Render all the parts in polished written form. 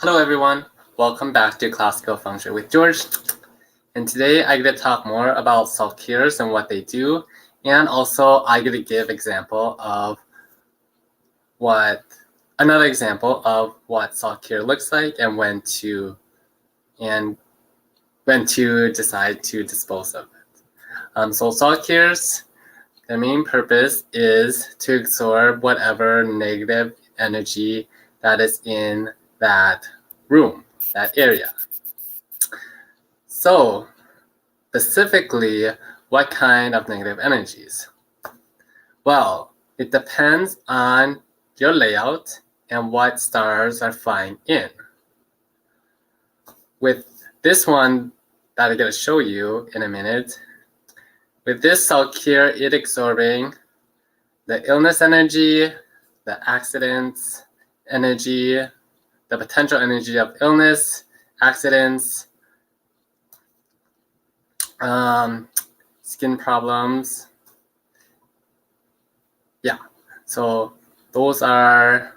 Hello everyone, welcome back to Classical Feng Shui with George. And today I'm going to talk more about self-cures and what they do, and also I'm going to give another example of what self-cure looks like and when to decide to dispose of it. So self-cures, their main purpose is to absorb whatever negative energy that is in that room, that area. So, specifically, what kind of negative energies? Well, it depends on your layout and what stars are flying in. With this one that I'm going to show you in a minute, with this self-cure, it's absorbing the illness energy, the accidents energy, the potential energy of illness, accidents, skin problems. Yeah, so those are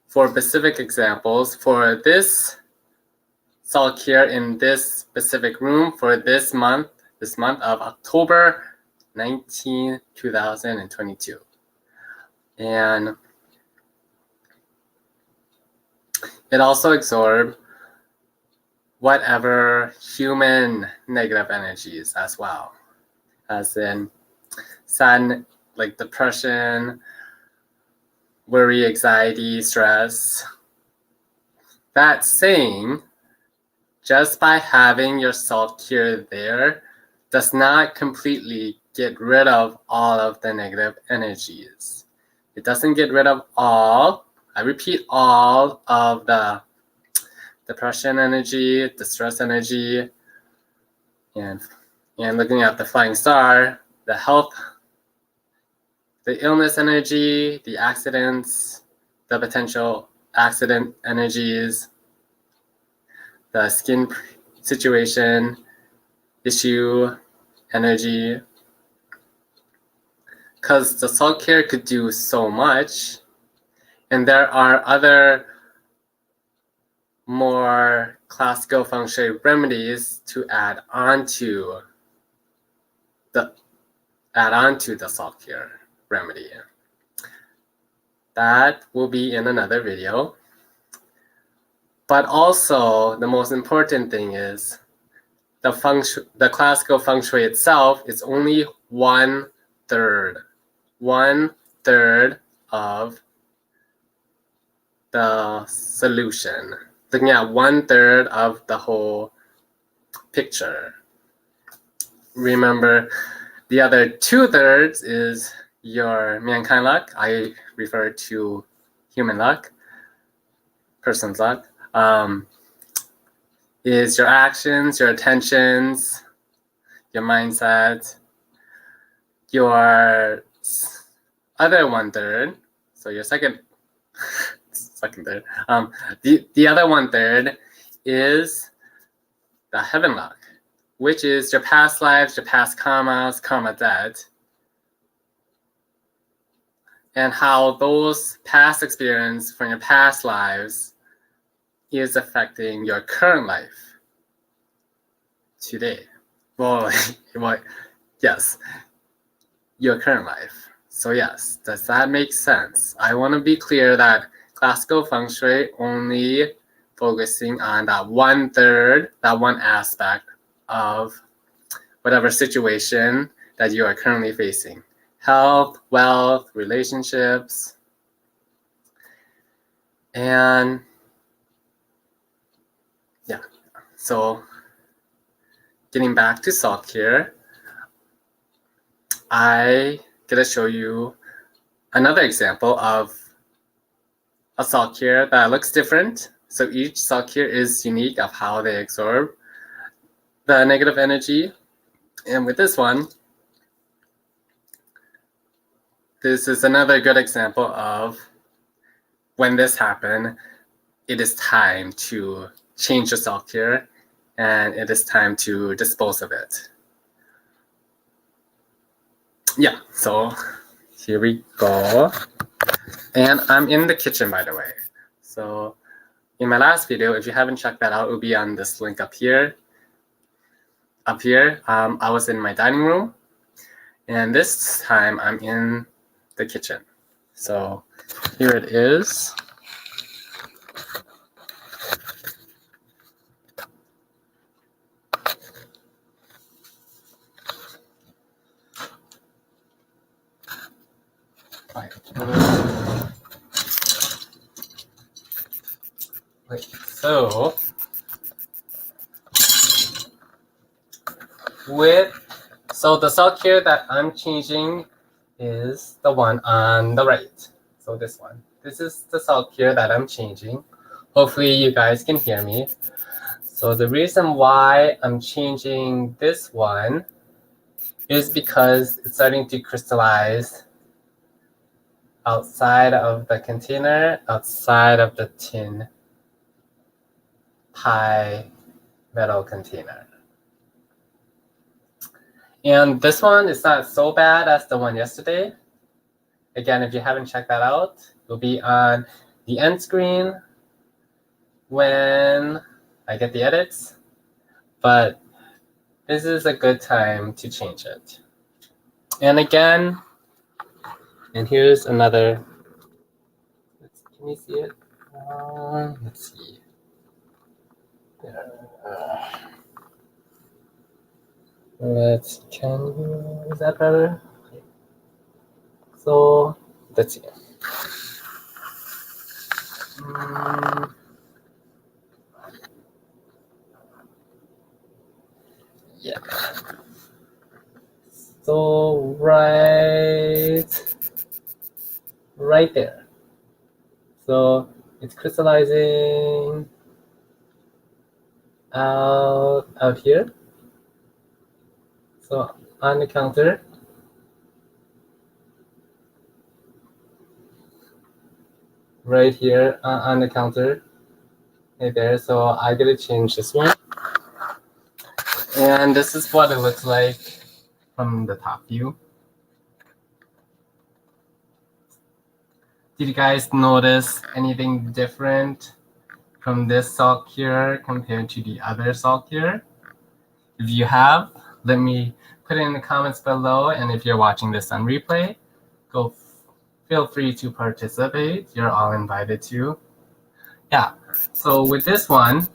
for specific examples. For this self-cure in this specific room for this month of October 19, 2022. And it also absorbs whatever human negative energies as well, as in sad, like depression, worry, anxiety, stress. That saying, just by having your self-cure there does not completely get rid of all of the negative energies. It doesn't get rid of all, I repeat, all of the depression energy, the stress energy, and looking at the flying star, the health, the illness energy, the accidents, the potential accident energies, the skin situation, issue, energy. Because the self-care could do so much, and there are other more classical feng shui remedies to add on to the self-care remedy. That will be in another video. But also, the most important thing is the classical feng shui itself is only 1/3 of the solution. Looking at 1/3 of the whole picture. Remember, the other 2/3 is your mankind luck. I refer to human luck, person's luck. Is your actions, your attentions, your mindset, your other 1/3. So your second third. The other 1/3 is the heaven luck, which is your past lives, your past karmas, karma debt, and how those past experiences from your past lives is affecting your current life today. Well, yes, your current life. So yes, does that make sense? I want to be clear that classical feng shui only focusing on that 1/3, that one aspect of whatever situation that you are currently facing. Health, wealth, relationships, and yeah. So getting back to self-care, I'm gonna show you another example of a self-cure that looks different. So each self-cure is unique of how they absorb the negative energy. And with this one, this is another good example of when this happened, it is time to change the self-cure and it is time to dispose of it. Yeah, so here we go. And I'm in the kitchen, by the way. So in my last video, if you haven't checked that out, it will be on this link up here. I was in my dining room, and this time I'm in the kitchen. So here it is. So the sock here that I'm changing is the one on the right. So this one. This is the sock here that I'm changing. Hopefully you guys can hear me. So the reason why I'm changing this one is because it's starting to crystallize outside of the container, outside of the tin pie metal container. And this one is not so bad as the one yesterday. Again, if you haven't checked that out, it'll be on the end screen when I get the edits. But this is a good time to change it. And again, and here's another. Can you see it? Let's see. Is that better? So let's see. Yeah. So right there. So it's crystallizing out here. So on the counter. Right here on the counter. Right there. So I gotta change this one. And this is what it looks like from the top view. Did you guys notice anything different from this sock here compared to the other sock here? If you have, let me put it in the comments below. And if you're watching this on replay, feel free to participate. You're all invited to. Yeah, so with this one,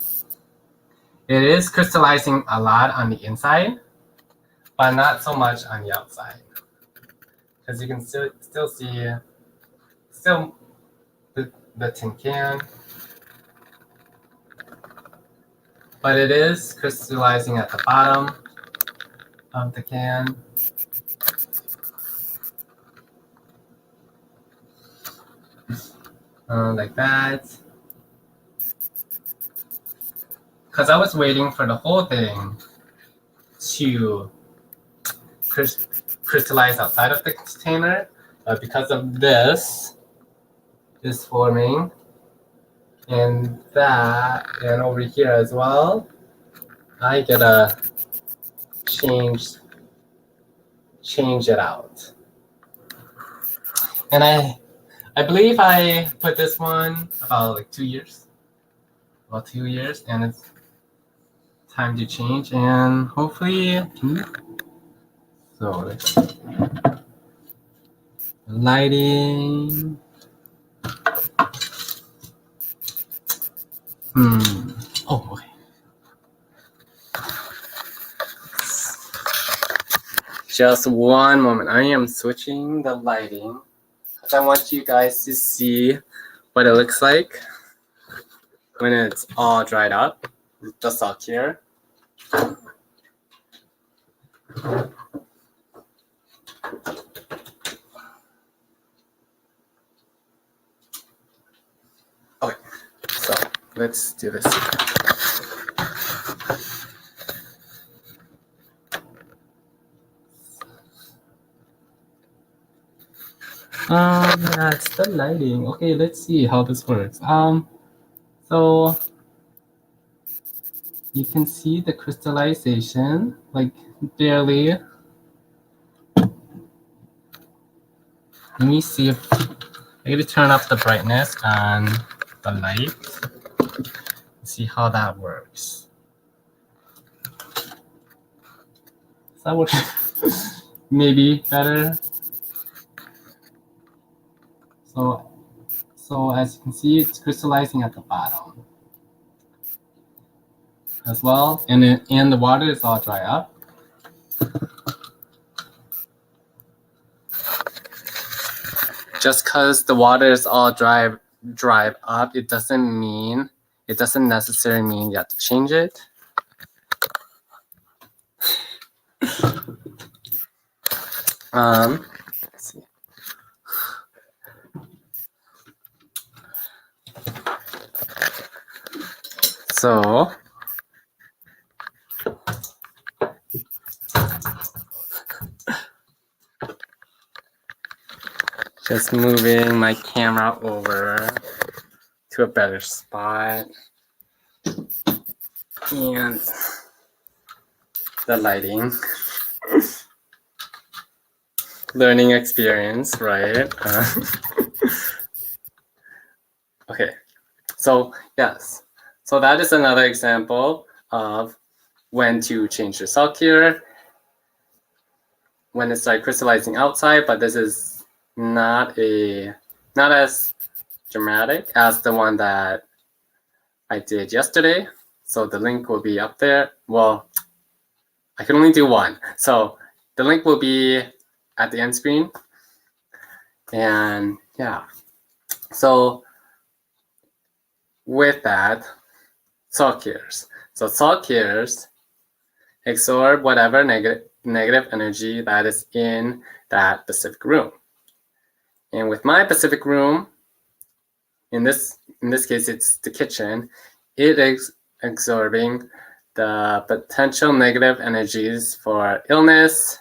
it is crystallizing a lot on the inside, but not so much on the outside. Because you can still see the tin can. But it is crystallizing at the bottom of the can. Like that. Because I was waiting for the whole thing to crystallize outside of the container. But because of this forming, and that, and over here as well, I gotta change it out. And I believe I put this one about like 2 years. About 2 years, and it's time to change, and hopefully, so let's see. Lighting. Oh, okay. Just one moment. I am switching the lighting because I want you guys to see what it looks like when it's all dried up. Just out here. Okay, so let's do this. That's the lighting. Okay, let's see how this works. So you can see the crystallization, like barely. Let me see if I gotta turn up the brightness on the light. See how that works. Does that work? Maybe better. So as you can see, it's crystallizing at the bottom as well, and the water is all dry up. Just because the water is all dry up, it doesn't necessarily mean you have to change it. Let's see. So just moving my camera over to a better spot. And the lighting. Learning experience, right? Okay, so yes. So that is another example of when to change your salt cure. When it's like crystallizing outside, but this is not as dramatic as the one that I did yesterday. So the link will be up there. Well, I can only do one. So the link will be at the end screen. And yeah, so with that, salt cures. So salt cures absorb whatever negative energy that is in that specific room. And with my specific room, in this case, it's the kitchen, it is absorbing the potential negative energies for illness,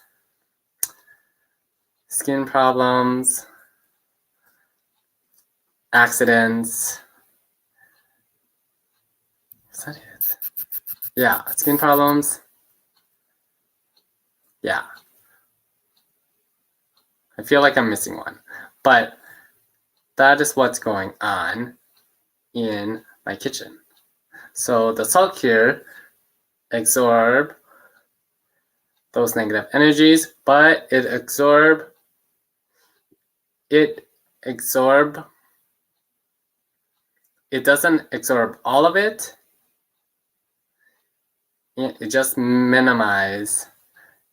skin problems, accidents. Is that it? Yeah, skin problems. Yeah. I feel like I'm missing one, but that is what's going on in my kitchen. So the salt cure absorb those negative energies, but it doesn't absorb all of it. It just minimizes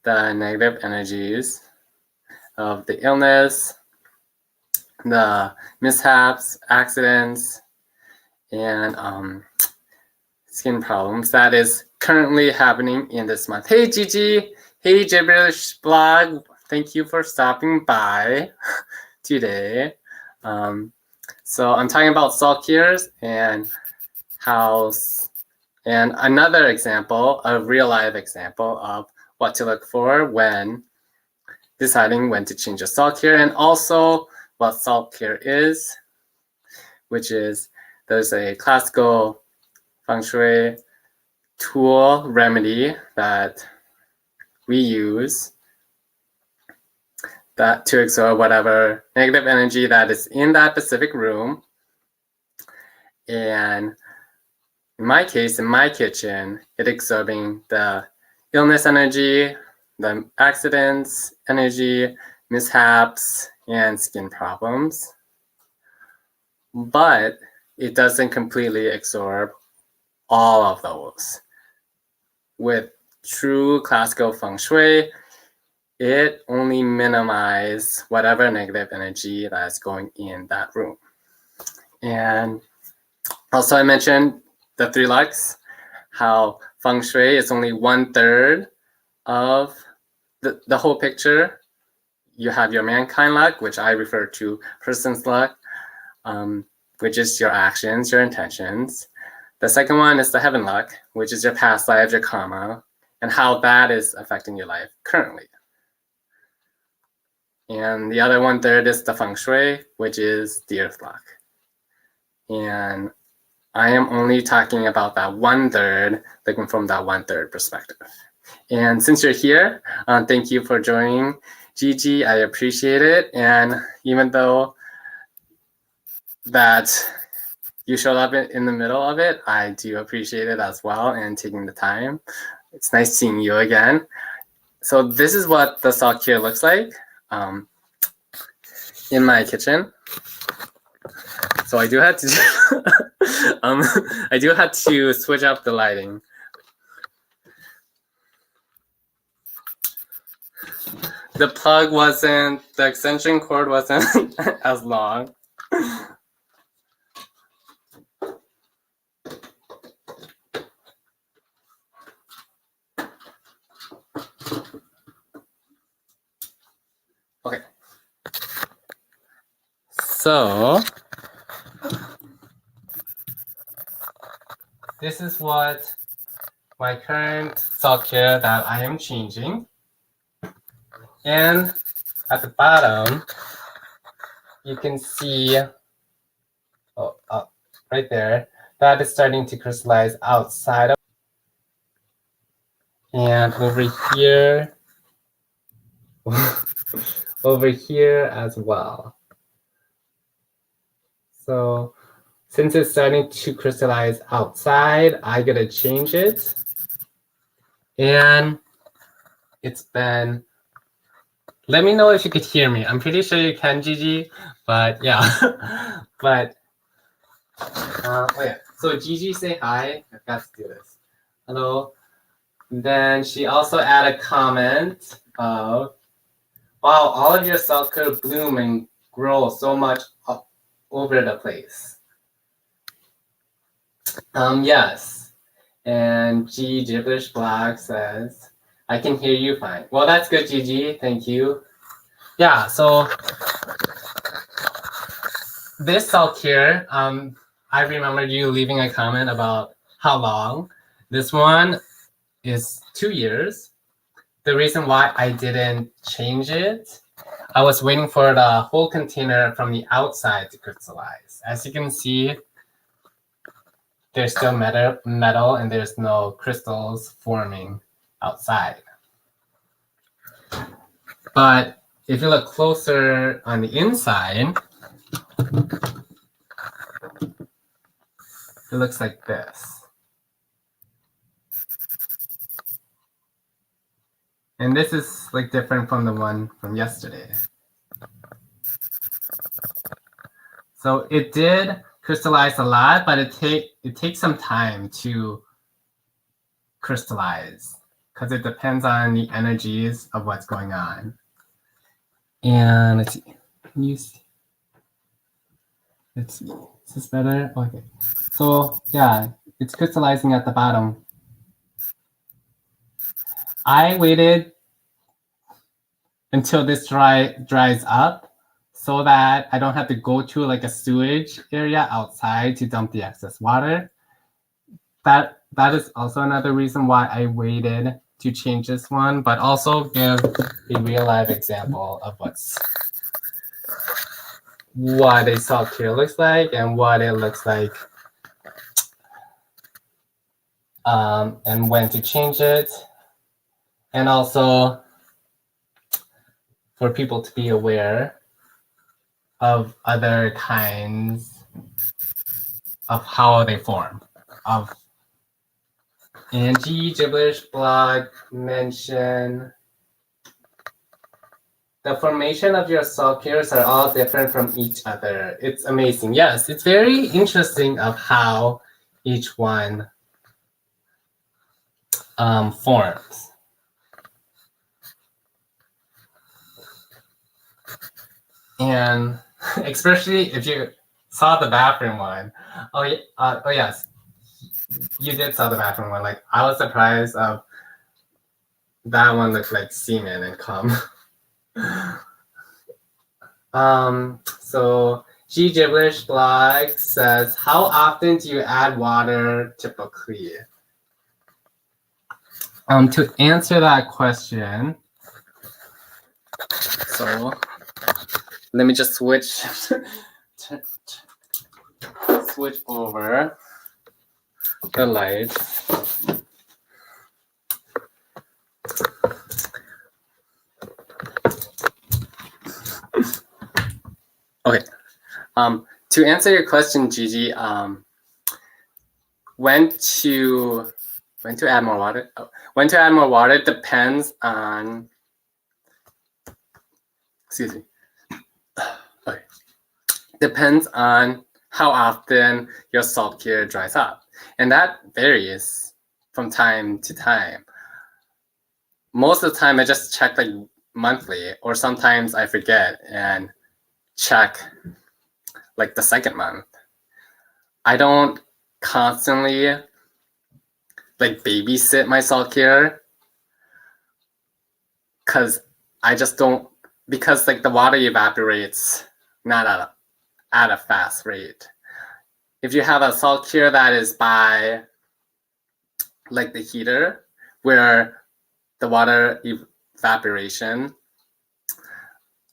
the negative energies of the illness, the mishaps, accidents, and skin problems that is currently happening in this month. Hey Gigi, hey Gibberish blog, thank you for stopping by today. So I'm talking about salt cures and another example, a real life example of what to look for when deciding when to change a salt cure, and also what salt cure is, which is there's a classical feng shui tool remedy that we use that to absorb whatever negative energy that is in that specific room. And in my case, in my kitchen, it's absorbing the illness energy, the accidents energy, mishaps, and skin problems. But it doesn't completely absorb all of those. With true classical feng shui, it only minimizes whatever negative energy that's going in that room. And also I mentioned the 3 lux, how feng shui is only 1/3 of the whole picture. You have your mankind luck, which I refer to person's luck, which is your actions, your intentions. The second one is the heaven luck, which is your past life, your karma, and how that is affecting your life currently. And the other 1/3 is the feng shui, which is the earth luck. And I am only talking about that 1/3, looking from that 1/3 perspective. And since you're here, thank you for joining. Gigi, I appreciate it. And even though that you showed up in the middle of it. I do appreciate it as well and taking the time. It's nice seeing you again. So this is what the salt cure looks like in my kitchen. So I do have to I do have to switch up the lighting. The plug wasn't, the extension cord wasn't as long. Okay. So this is what my current salt cure that I am changing. And at the bottom, you can see, right there, that is starting to crystallize outside of. And over here, over here as well. So since it's starting to crystallize outside, I gotta change it. And it's been, let me know if you could hear me. I'm pretty sure you can, Gigi, but yeah. But, oh yeah. So Gigi, say hi. I've got to do this. Hello. Then she also added a comment of, wow, all of your salt could bloom and grow so much up over the place. Yes. And G Gibberish Black says, I can hear you fine. Well, that's good, Gigi. Thank you. Yeah, so this salt cure, I remember you leaving a comment about how long. This one is 2 years. The reason why I didn't change it, I was waiting for the whole container from the outside to crystallize. As you can see, there's still metal and there's no crystals forming outside. But if you look closer on the inside, it looks like this. And this is like different from the one from yesterday. So it did crystallize a lot, but it takes some time to crystallize because it depends on the energies of what's going on. And let's see, can you see? Let's see, is this better? Okay, so yeah, it's crystallizing at the bottom. I waited until this dries up so that I don't have to go to like a sewage area outside to dump the excess water. That is also another reason why I waited to change this one, but also give a real life example of what a salt cure looks like and what it looks like, and when to change it, and also for people to be aware of other kinds of how they form. And G Gibberish Blog mentioned the formation of your salt cures are all different from each other. It's amazing. Yes, it's very interesting of how each one forms. And especially if you saw the bathroom one. Oh yes, you did saw the bathroom one. Like I was surprised of that one looked like semen and cum. So G Gibberish Blog says, how often do you add water typically? To answer that question, so let me just switch over the lights. Okay. to answer your question, Gigi, when to add more water? When to add more water depends on. Excuse me. Okay. Depends on how often your salt cure dries up, and that varies from time to time. Most of the time, I just check like monthly, or sometimes I forget and check like the second month. I don't constantly like babysit my salt cure because I just don't, because like the water evaporates not at a fast rate. If you have a salt cure that is by like the heater where the water evaporation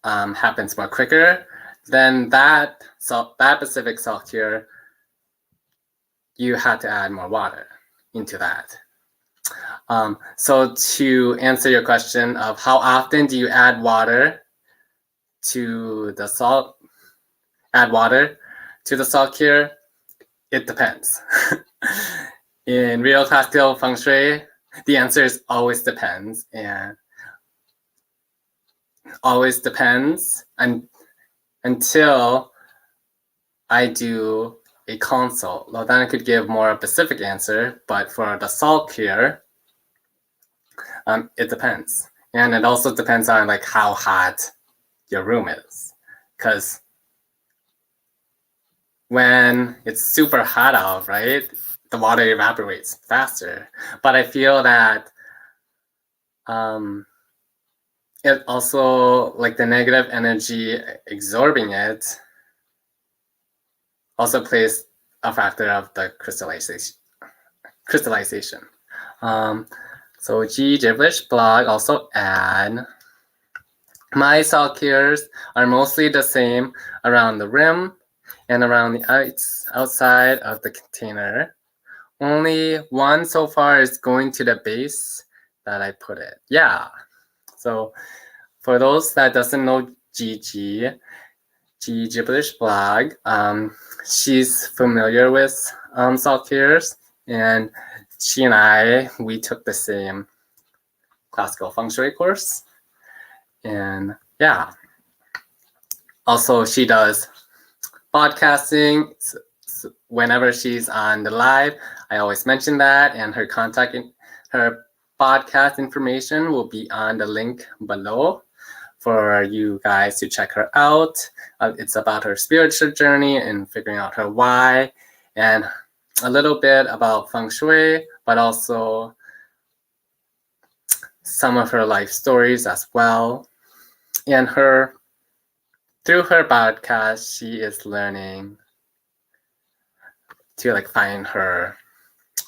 happens more quicker, then that specific salt cure, you had to add more water into that. So to answer your question of how often do you add water to the salt cure, it depends. In real classical feng shui, the answer is always depends, and always depends until I do a consult. Well, then I could give more of a specific answer, but for the salt cure, it depends. And it also depends on like how hot your room is. Because when it's super hot out, right, the water evaporates faster. But I feel that it also, like the negative energy absorbing it, also plays a factor of the crystallization. So G Gibberish blog also add, my salt cures are mostly the same around the rim and around the outside of the container. Only one so far is going to the base that I put it. Yeah. So for those that doesn't know Gigi, G Gibberish blog, she's familiar with salt cures, and she and we took the same classical feng shui course. And yeah, also she does podcasting. Whenever she's on the live, I always mention that, and her her podcast information will be on the link below for you guys to check her out. It's about her spiritual journey and figuring out her why, and a little bit about feng shui, but also some of her life stories as well. And through her podcast, she is learning to like find her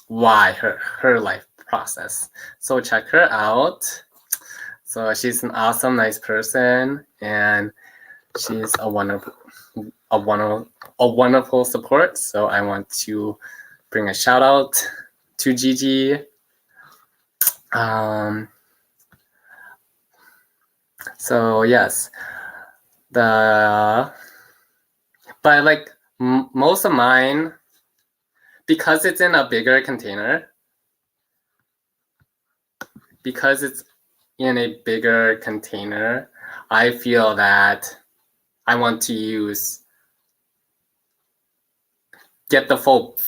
why, her life process. So check her out. So she's an awesome, nice person, and she's a wonderful support. So I want to bring a shout out to Gigi. So yes, but like most of mine, because it's in a bigger container, I feel that I want to get the full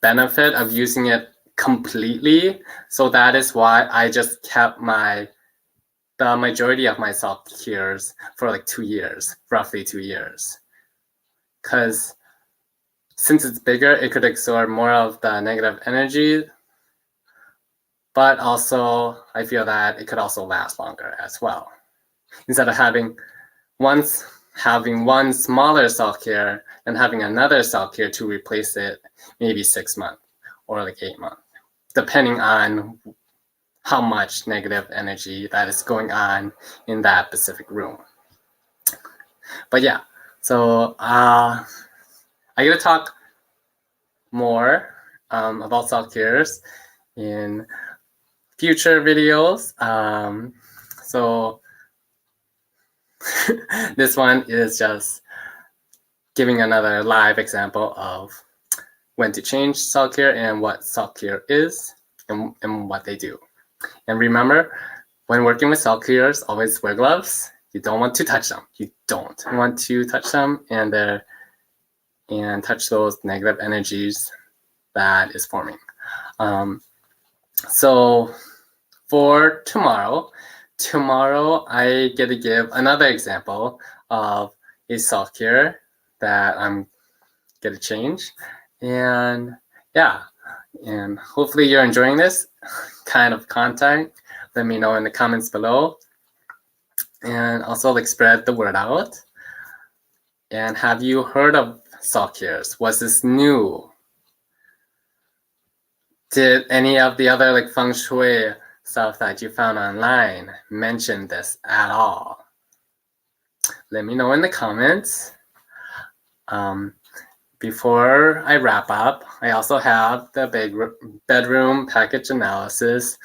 benefit of using it completely. So that is why I just kept the majority of my salt cures for like 2 years, roughly 2 years. Because since it's bigger, it could absorb more of the negative energy, but also I feel that it could also last longer as well. Instead of having one smaller salt cure and having another salt cure to replace it, maybe 6 months or like 8 months, depending on how much negative energy that is going on in that specific room. But yeah, so I'm gonna talk more about salt cures in future videos. So this one is just giving another live example of when to change salt cure and what salt cure is and what they do. And remember, when working with salt cures, always wear gloves. You don't want to touch them. You don't want to touch them and touch those negative energies that is forming. So for tomorrow I get to give another example of a salt cure that I'm gonna change. And yeah, and hopefully you're enjoying this kind of content. Let me know in the comments below. And also like spread the word out. And have you heard of salt cures? Was this new? Did any of the other like feng shui stuff that you found online mention this at all? Let me know in the comments. Before I wrap up, I also have the bedroom package analysis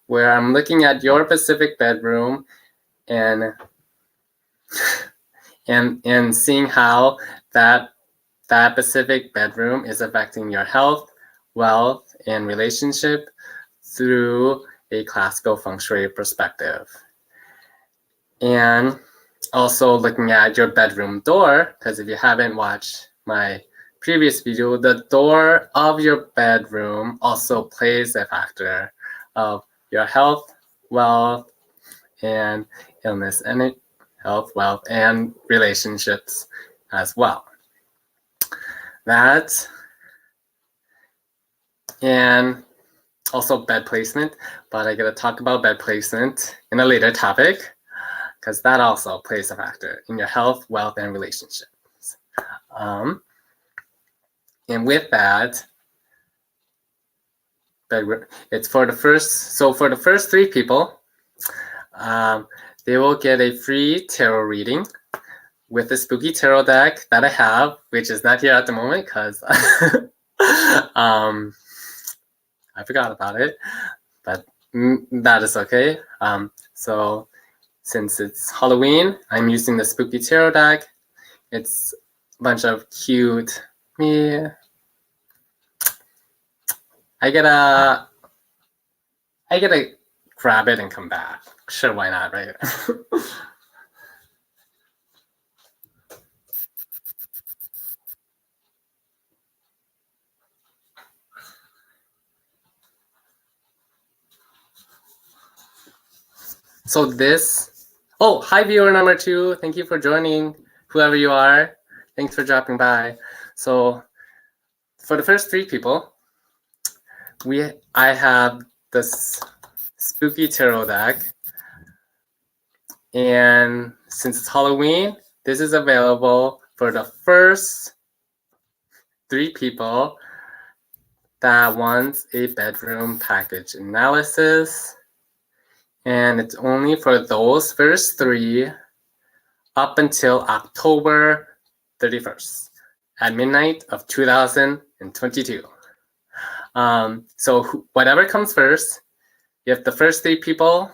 where I'm looking at your specific bedroom and seeing how that specific bedroom is affecting your health, wealth, and relationship through a classical feng shui perspective. And also looking at your bedroom door, because if you haven't watched my previous video, the door of your bedroom also plays a factor of your health, wealth, and illness, and health, wealth, and relationships as well. That, and also bed placement, but I gotta talk about bed placement in a later topic because that also plays a factor in your health, wealth, and relationships. And with that, it's for the first 3 people, they will get a free tarot reading with the spooky tarot deck that I have, which is not here at the moment because I forgot about it, but that is okay. So since it's Halloween, I'm using the spooky tarot deck. It's a bunch of cute me. I gotta grab it and come back. Sure, why not, right? So this, oh, hi viewer number 2. Thank you for joining, whoever you are. Thanks for dropping by. So for the first 3 people, I have this spooky tarot deck. And since it's Halloween, this is available for the first 3 people that wants a bedroom package analysis. And it's only for those first 3 up until October 31st at midnight of 2022. So whatever comes first, if the first 3 people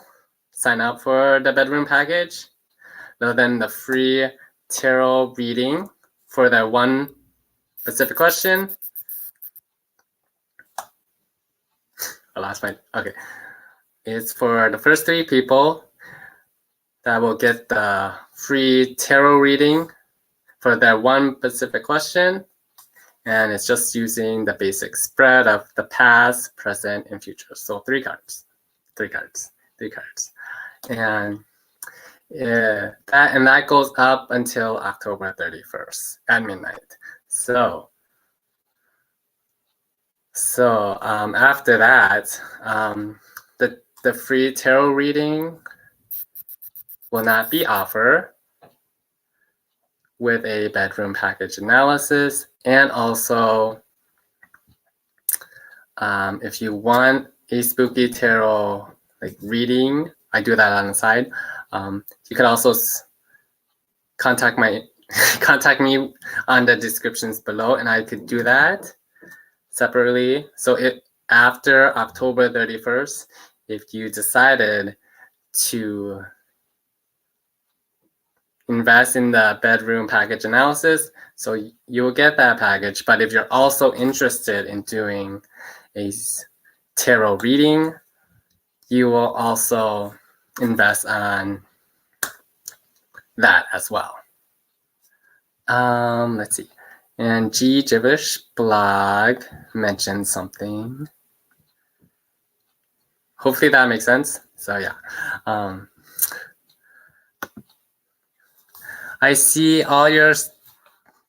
sign up for the bedroom package, then the free tarot reading for their one specific question. I lost my, okay. It's for the first 3 people that will get the free tarot reading for their one specific question. And it's just using the basic spread of the past, present, and future. So 3 cards. And that goes up until October 31st at midnight. So after that, the free tarot reading will not be offered with a bedroom package analysis. And also, if you want a spooky tarot like reading, I do that on the side. You can also contact me on the descriptions below, and I could do that separately. So after October 31st, if you decided to invest in the bedroom package analysis, so you'll get that package. But if you're also interested in doing a tarot reading, you will also invest on that as well. Let's see. And G Gibberish blog mentioned something. Hopefully that makes sense. So yeah. I see all your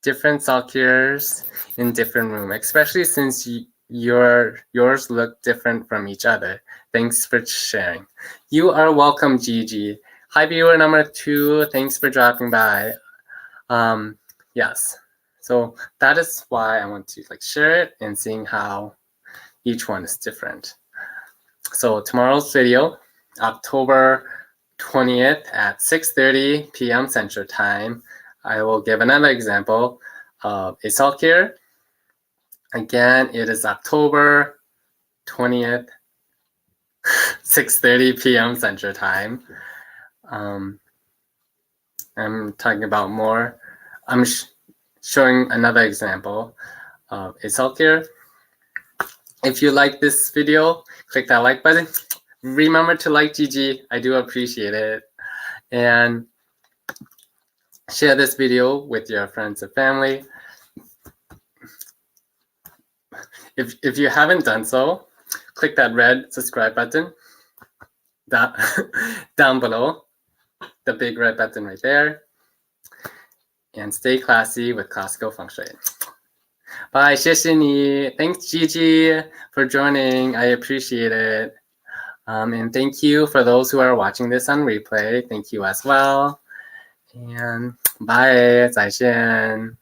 different CURES in different room, especially since yours look different from each other. Thanks for sharing. You are welcome, Gigi. Hi, viewer number 2. Thanks for dropping by. Yes. So that is why I want to share it and seeing how each one is different. So tomorrow's video, October 20th at 6:30 p.m. Central Time, I will give another example of a CURE. Again, it is October 20th, 6:30 p.m. Central Time. I'm talking about more. I'm showing another example of a CURE. If you like this video, click that like button. Remember to like Gigi. I do appreciate it. And share this video with your friends and family. If you haven't done so, click that red subscribe button down below, the big red button right there. And stay classy with classical feng shui. Bye, 谢谢你. Thanks, Gigi, for joining. I appreciate it. And thank you for those who are watching this on replay. Thank you as well. And bye, 再见.